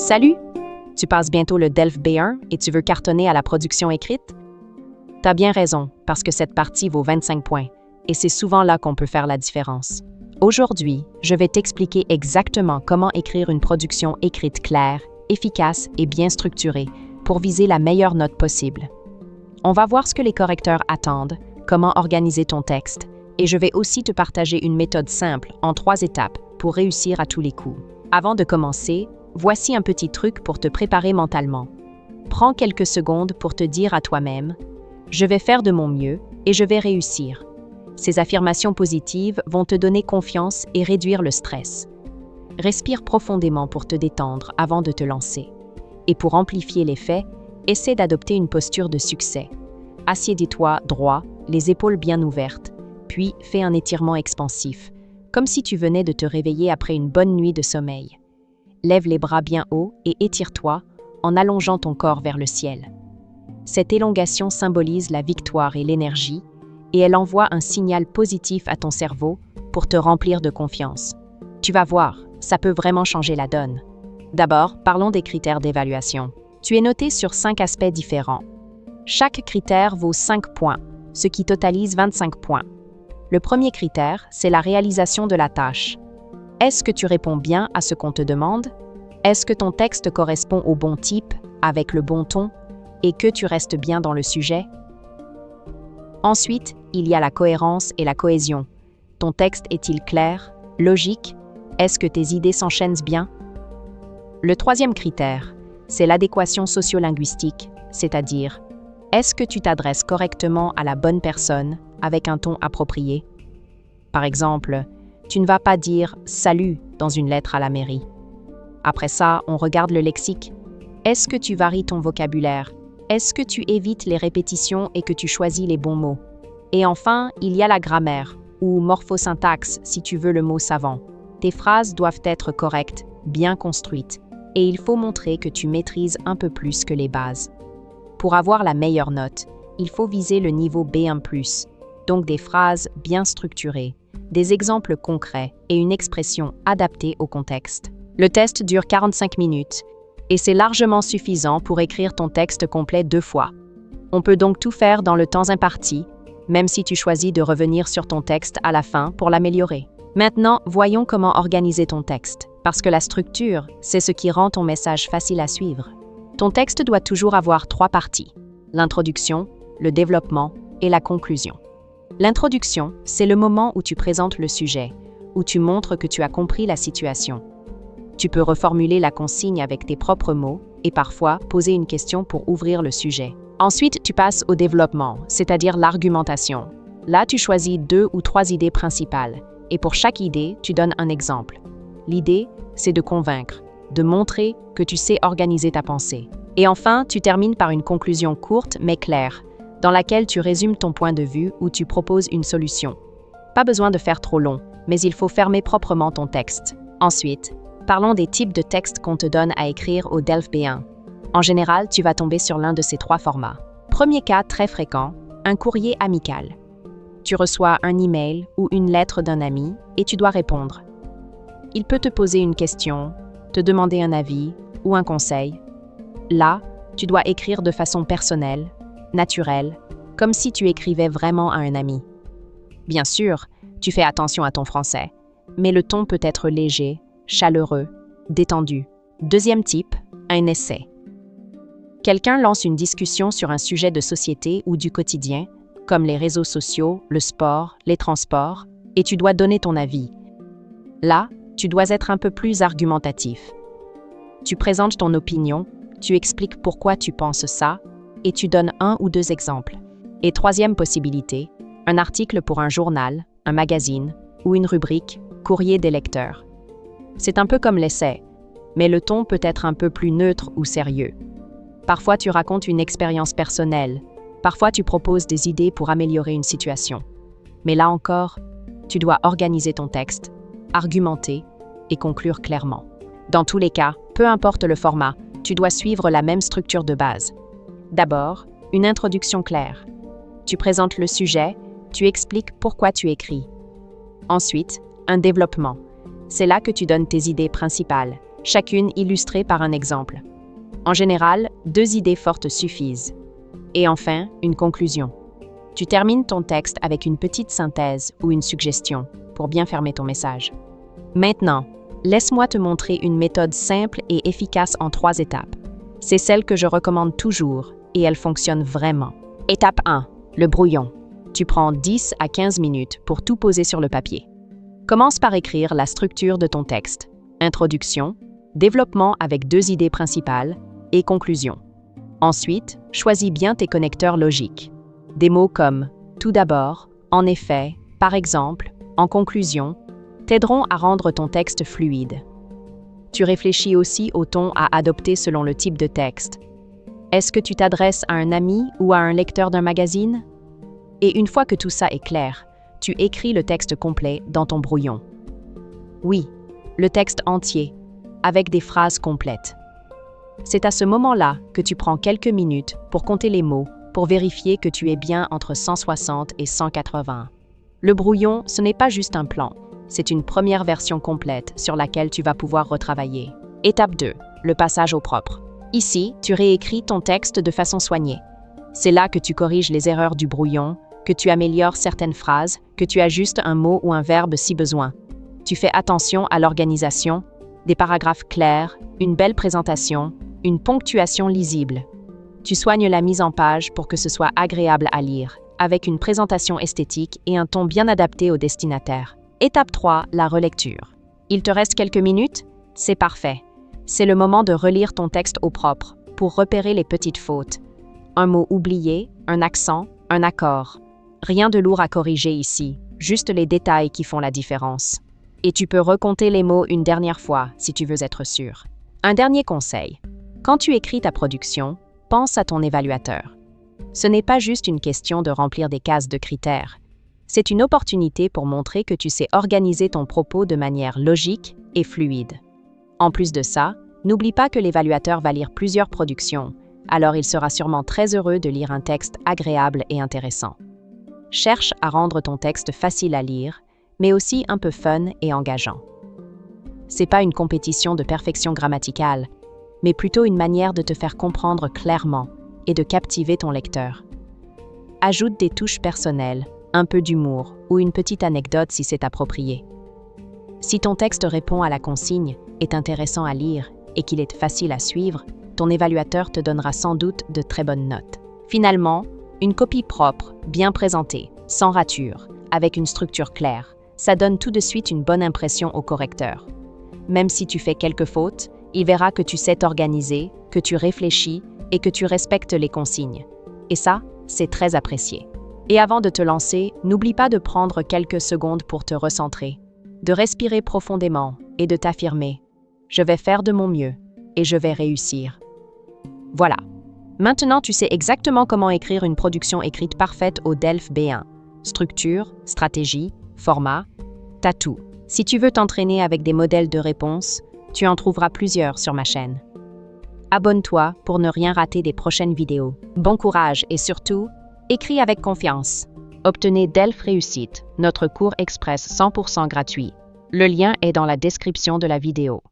Salut! Tu passes bientôt le DELF B1 et tu veux cartonner à la production écrite? T'as bien raison, parce que cette partie vaut 25 points, et c'est souvent là qu'on peut faire la différence. Aujourd'hui, je vais t'expliquer exactement comment écrire une production écrite claire, efficace et bien structurée pour viser la meilleure note possible. On va voir ce que les correcteurs attendent, comment organiser ton texte, et je vais aussi te partager une méthode simple en 3 étapes pour réussir à tous les coups. Avant de commencer, voici un petit truc pour te préparer mentalement. Prends quelques secondes pour te dire à toi-même « Je vais faire de mon mieux et je vais réussir ». Ces affirmations positives vont te donner confiance et réduire le stress. Respire profondément pour te détendre avant de te lancer. Et pour amplifier l'effet, essaie d'adopter une posture de succès. Assieds-toi droit, les épaules bien ouvertes, puis fais un étirement expansif, comme si tu venais de te réveiller après une bonne nuit de sommeil. Lève les bras bien haut et étire-toi en allongeant ton corps vers le ciel. Cette élongation symbolise la victoire et l'énergie, et elle envoie un signal positif à ton cerveau pour te remplir de confiance. Tu vas voir, ça peut vraiment changer la donne. D'abord, parlons des critères d'évaluation. Tu es noté sur 5 aspects différents. Chaque critère vaut 5 points, ce qui totalise 25 points. Le premier critère, c'est la réalisation de la tâche. Est-ce que tu réponds bien à ce qu'on te demande? Est-ce que ton texte correspond au bon type, avec le bon ton, et que tu restes bien dans le sujet? Ensuite, il y a la cohérence et la cohésion. Ton texte est-il clair, logique? Est-ce que tes idées s'enchaînent bien? Le troisième critère, c'est l'adéquation sociolinguistique, c'est-à-dire, est-ce que tu t'adresses correctement à la bonne personne avec un ton approprié? Par exemple, tu ne vas pas dire « salut » dans une lettre à la mairie. Après ça, on regarde le lexique. Est-ce que tu varies ton vocabulaire? Est-ce que tu évites les répétitions et que tu choisis les bons mots? Et enfin, il y a la grammaire, ou morphosyntaxe si tu veux le mot savant. Tes phrases doivent être correctes, bien construites, et il faut montrer que tu maîtrises un peu plus que les bases. Pour avoir la meilleure note, il faut viser le niveau B1+, donc des phrases bien structurées, des exemples concrets et une expression adaptée au contexte. Le test dure 45 minutes et c'est largement suffisant pour écrire ton texte complet 2 fois. On peut donc tout faire dans le temps imparti, même si tu choisis de revenir sur ton texte à la fin pour l'améliorer. Maintenant, voyons comment organiser ton texte, parce que la structure, c'est ce qui rend ton message facile à suivre. Ton texte doit toujours avoir 3 parties: l'introduction, le développement et la conclusion. L'introduction, c'est le moment où tu présentes le sujet, où tu montres que tu as compris la situation. Tu peux reformuler la consigne avec tes propres mots et parfois poser une question pour ouvrir le sujet. Ensuite, tu passes au développement, c'est-à-dire l'argumentation. Là, tu choisis 2 ou 3 idées principales et pour chaque idée, tu donnes un exemple. L'idée, c'est de convaincre, de montrer que tu sais organiser ta pensée. Et enfin, tu termines par une conclusion courte mais claire, dans laquelle tu résumes ton point de vue ou tu proposes une solution. Pas besoin de faire trop long, mais il faut fermer proprement ton texte. Ensuite, parlons des types de textes qu'on te donne à écrire au DELF B1. En général, tu vas tomber sur l'un de ces 3 formats. Premier cas très fréquent, un courrier amical. Tu reçois un email ou une lettre d'un ami et tu dois répondre. Il peut te poser une question, te demander un avis ou un conseil. Là, tu dois écrire de façon personnelle, naturelle, comme si tu écrivais vraiment à un ami. Bien sûr, tu fais attention à ton français, mais le ton peut être léger, chaleureux, détendu. Deuxième type, un essai. Quelqu'un lance une discussion sur un sujet de société ou du quotidien, comme les réseaux sociaux, le sport, les transports, et tu dois donner ton avis. Là, tu dois être un peu plus argumentatif. Tu présentes ton opinion, tu expliques pourquoi tu penses ça, et tu donnes 1 ou 2 exemples. Et troisième possibilité, un article pour un journal, un magazine ou une rubrique « Courrier des lecteurs ». C'est un peu comme l'essai, mais le ton peut être un peu plus neutre ou sérieux. Parfois, tu racontes une expérience personnelle, parfois tu proposes des idées pour améliorer une situation. Mais là encore, tu dois organiser ton texte, argumenter et conclure clairement. Dans tous les cas, peu importe le format, tu dois suivre la même structure de base. D'abord, une introduction claire. Tu présentes le sujet, tu expliques pourquoi tu écris. Ensuite, un développement. C'est là que tu donnes tes idées principales, chacune illustrée par un exemple. En général, 2 idées fortes suffisent. Et enfin, une conclusion. Tu termines ton texte avec une petite synthèse ou une suggestion pour bien fermer ton message. Maintenant, laisse-moi te montrer une méthode simple et efficace en 3 étapes. C'est celle que je recommande toujours et elle fonctionne vraiment. Étape 1. Le brouillon. Tu prends 10 à 15 minutes pour tout poser sur le papier. Commence par écrire la structure de ton texte. Introduction, développement avec 2 idées principales et conclusion. Ensuite, choisis bien tes connecteurs logiques. Des mots comme « tout d'abord »,« en effet »,« par exemple »,« en conclusion » t'aideront à rendre ton texte fluide. Tu réfléchis aussi au ton à adopter selon le type de texte. Est-ce que tu t'adresses à un ami ou à un lecteur d'un magazine? Et une fois que tout ça est clair, tu écris le texte complet dans ton brouillon. Oui, le texte entier, avec des phrases complètes. C'est à ce moment-là que tu prends quelques minutes pour compter les mots, pour vérifier que tu es bien entre 160 et 180. Le brouillon, ce n'est pas juste un plan, c'est une première version complète sur laquelle tu vas pouvoir retravailler. Étape 2, le passage au propre. Ici, tu réécris ton texte de façon soignée. C'est là que tu corriges les erreurs du brouillon, que tu améliores certaines phrases, que tu ajustes un mot ou un verbe si besoin. Tu fais attention à l'organisation, des paragraphes clairs, une belle présentation, une ponctuation lisible. Tu soignes la mise en page pour que ce soit agréable à lire, avec une présentation esthétique et un ton bien adapté au destinataire. Étape 3, la relecture. Il te reste quelques minutes? C'est parfait. C'est le moment de relire ton texte au propre, pour repérer les petites fautes. Un mot oublié, un accent, un accord. Rien de lourd à corriger ici, juste les détails qui font la différence. Et tu peux recompter les mots une dernière fois si tu veux être sûr. Un dernier conseil. Quand tu écris ta production, pense à ton évaluateur. Ce n'est pas juste une question de remplir des cases de critères. C'est une opportunité pour montrer que tu sais organiser ton propos de manière logique et fluide. En plus de ça, n'oublie pas que l'évaluateur va lire plusieurs productions, alors il sera sûrement très heureux de lire un texte agréable et intéressant. Cherche à rendre ton texte facile à lire, mais aussi un peu fun et engageant. C'est pas une compétition de perfection grammaticale, mais plutôt une manière de te faire comprendre clairement et de captiver ton lecteur. Ajoute des touches personnelles, un peu d'humour ou une petite anecdote si c'est approprié. Si ton texte répond à la consigne, est intéressant à lire et qu'il est facile à suivre, ton évaluateur te donnera sans doute de très bonnes notes. Finalement, une copie propre, bien présentée, sans rature, avec une structure claire, ça donne tout de suite une bonne impression au correcteur. Même si tu fais quelques fautes, il verra que tu sais t'organiser, que tu réfléchis et que tu respectes les consignes. Et ça, c'est très apprécié. Et avant de te lancer, n'oublie pas de prendre quelques secondes pour te recentrer, de respirer profondément et de t'affirmer « Je vais faire de mon mieux et je vais réussir ». Voilà. Maintenant, tu sais exactement comment écrire une production écrite parfaite au DELF B1. Structure, stratégie, format, t'as tout. Si tu veux t'entraîner avec des modèles de réponse, tu en trouveras plusieurs sur ma chaîne. Abonne-toi pour ne rien rater des prochaines vidéos. Bon courage et surtout, écris avec confiance. Obtenez DELF Réussite, notre cours express 100% gratuit. Le lien est dans la description de la vidéo.